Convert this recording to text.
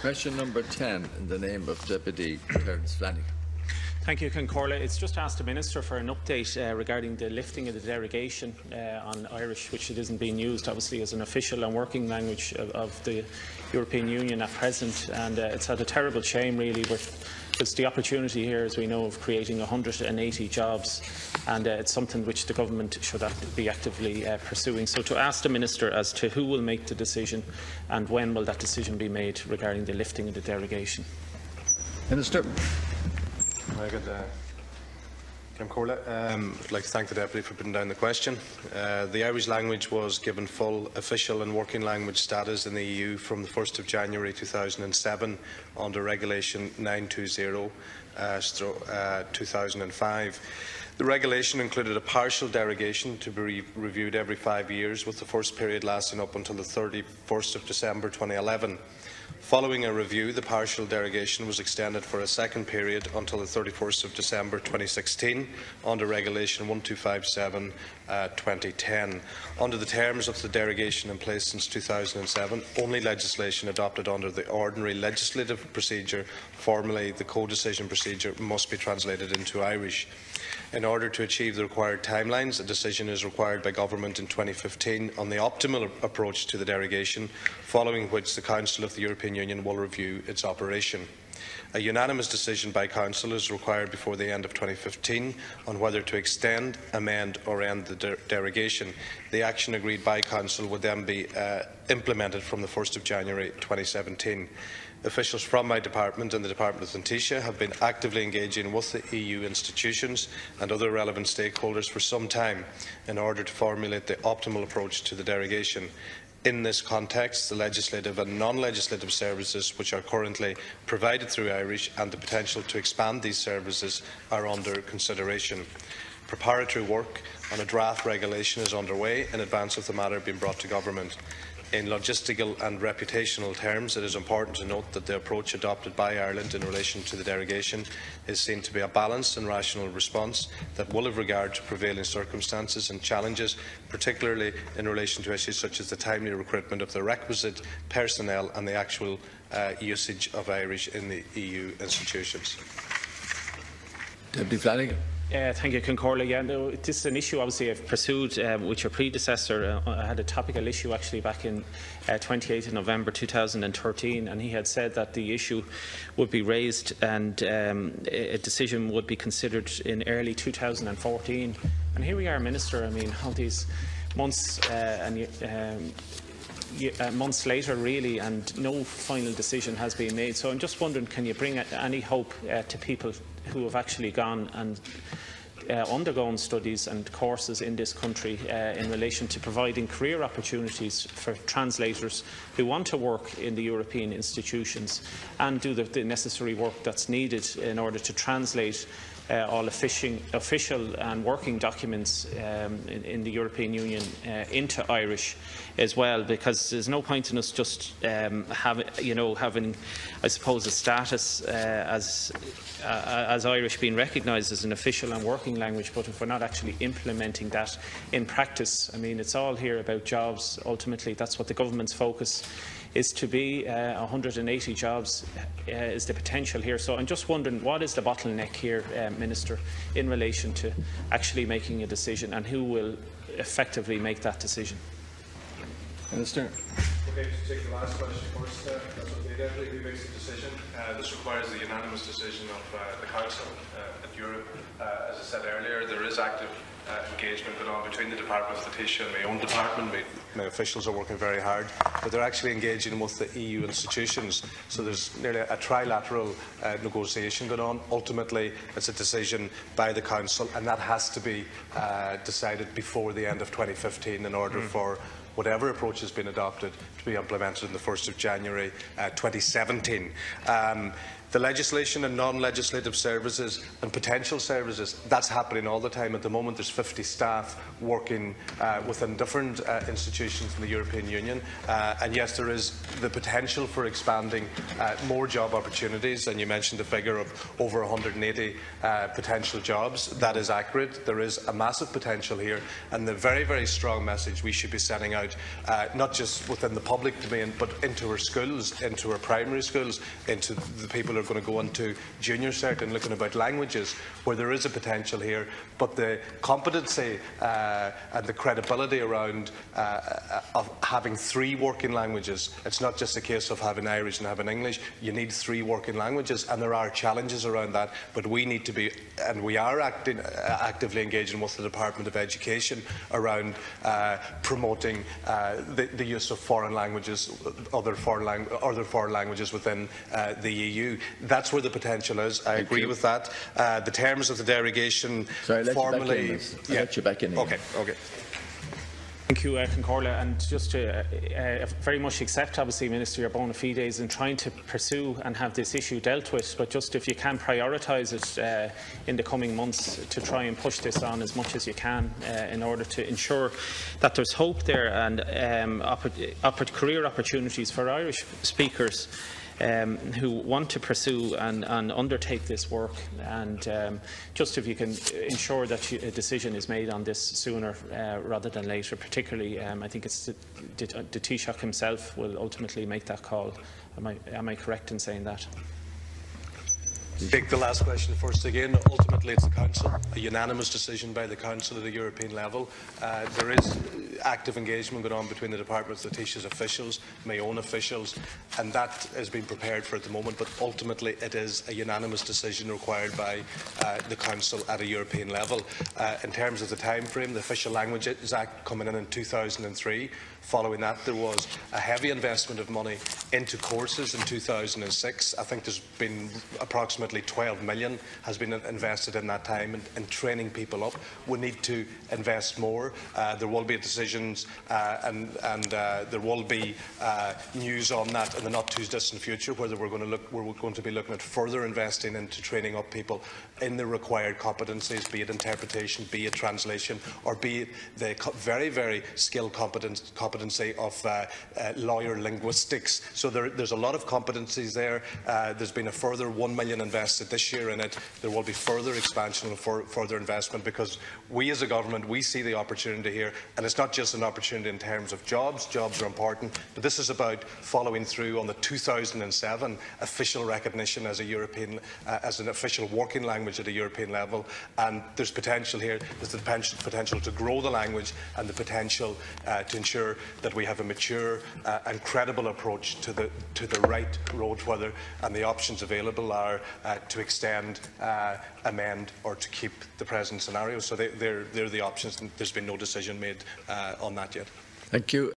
Question number 10, in the name of Deputy Terence Flanagan. Thank you, Concorla. It's just asked the Minister for an update regarding the lifting of the derogation on Irish, which it isn't being used, obviously, as an official and working language of the European Union at present. And it's had a terrible shame, really. It's the opportunity here, as we know, of creating 180 jobs, and it's something which the government should be actively pursuing. So to ask the Minister as to who will make the decision and when will that decision be made regarding the lifting of the derogation. Minister. Very good. I'd like to thank the Deputy for putting down the question. The Irish language was given full official and working language status in the EU from the 1st of January 2007 under Regulation 920/2005. The regulation included a partial derogation to be reviewed every 5 years, with the first period lasting up until the 31st of December 2011. Following a review, the partial derogation was extended for a second period until the 31st of December 2016 under Regulation 1257/2010. Under the terms of the derogation in place since 2007, only legislation adopted under the ordinary legislative procedure, formerly the co-decision procedure, must be translated into Irish. In order to achieve the required timelines, a decision is required by Government in 2015 on the optimal approach to the derogation, following which the Council of the European Union will review its operation. A unanimous decision by Council is required before the end of 2015 on whether to extend, amend or end the derogation. The action agreed by Council would then be implemented from the 1st of January 2017. Officials from my department and the Department of Taoiseach have been actively engaging with the EU institutions and other relevant stakeholders for some time in order to formulate the optimal approach to the derogation. In this context, the legislative and non-legislative services which are currently provided through Irish and the potential to expand these services are under consideration. Preparatory work on a draft regulation is underway in advance of the matter being brought to Government. In logistical and reputational terms, it is important to note that the approach adopted by Ireland in relation to the derogation is seen to be a balanced and rational response that will have regard to prevailing circumstances and challenges, particularly in relation to issues such as the timely recruitment of the requisite personnel and the actual usage of Irish in the EU institutions. Deputy Flanagan. Thank you, Concorla. Yeah, no, this is an issue obviously I've pursued with your predecessor. I had a topical issue actually back in 28th of November 2013, and he had said that the issue would be raised and a decision would be considered in early 2014. And here we are, Minister. I mean, all these months months later, really, and no final decision has been made. So I'm just wondering, can you bring any hope to people who have actually gone and undergone studies and courses in this country in relation to providing career opportunities for translators who want to work in the European institutions and do the necessary work that's needed in order to translate all official and working documents in the European Union into Irish as well, because there's no point in us just having, I suppose, a status as Irish being recognised as an official and working language, but if we're not actually implementing that in practice. I mean, it's all here about jobs. Ultimately, that's what the government's focus is to be. 180 jobs is the potential here. So I'm just wondering, what is the bottleneck here, Minister, in relation to actually making a decision, and who will effectively make that decision? Minister. Okay, to take the last question first, that's okay, Deputy. Who makes the decision? This requires the unanimous decision of the Council at Europe. As I said earlier, there is active engagement going on between the Department of Taoiseach and my own department. My officials are working very hard, but they're actually engaging with the EU institutions. So there's nearly a trilateral negotiation going on. Ultimately, it's a decision by the Council, and that has to be decided before the end of 2015 in order for whatever approach has been adopted to be implemented on the 1st of January 2017. The legislation and non-legislative services and potential services, that's happening all the time. At the moment, there's 50 staff working within different institutions in the European Union. And yes, there is the potential for expanding more job opportunities. And you mentioned the figure of over 180 potential jobs. That is accurate. There is a massive potential here. And the very, very strong message we should be sending out, not just within the public domain, but into our schools, into our primary schools, into the people who are going to go into junior cert and looking about languages, where there is a potential here. But the competency and the credibility around of having 3 working languages, it's not just a case of having Irish and having English. You need 3 working languages, and there are challenges around that. But we need to be, and we are actively engaging with the Department of Education around promoting the use of foreign languages, other foreign languages within the EU. That's where the potential is. I agree with that. The terms of the derogation formally. Let you back in. Okay. Thank you, Concordia, and just to very much accept, obviously, Minister, your bona fides in trying to pursue and have this issue dealt with, but just if you can prioritise it in the coming months to try and push this on as much as you can in order to ensure that there's hope there and career opportunities for Irish speakers who want to pursue and undertake this work, and just if you can ensure that a decision is made on this sooner rather than later. Particularly, I think it's the Taoiseach himself will ultimately make that call. Am I correct in saying that? Take the last question first again. Ultimately, it's the Council, a unanimous decision by the Council at the European level. There is active engagement going on between the Department of Taoiseach's officials, my own officials, and that is being prepared for at the moment, but ultimately it is a unanimous decision required by the Council at a European level. In terms of the time frame, the Official Languages Act coming in 2003. Following that, there was a heavy investment of money into courses in 2006. I think there's been approximately 12 million has been invested in that time in training people up. We need to invest more. There will be decisions and there will be news on that in the not too distant future, whether we're going to be looking at further investing into training up people in the required competencies, be it interpretation, be it translation, or be it the very, very skilled competency of lawyer linguistics. So there's a lot of competencies there. There's been a further 1 million invested this year in it. There will be further expansion and further investment, because we as a government, we see the opportunity here, and it's not just an opportunity in terms of jobs. Jobs are important, but this is about following through on the 2007 official recognition as a European, as an official working language at a European level. And there's potential here. There's the potential to grow the language and the potential to ensure that we have a mature and credible approach to the right road, whether and the options available are to extend, amend, or to keep the present scenario. So they're the options, and there's been no decision made on that yet. Thank you.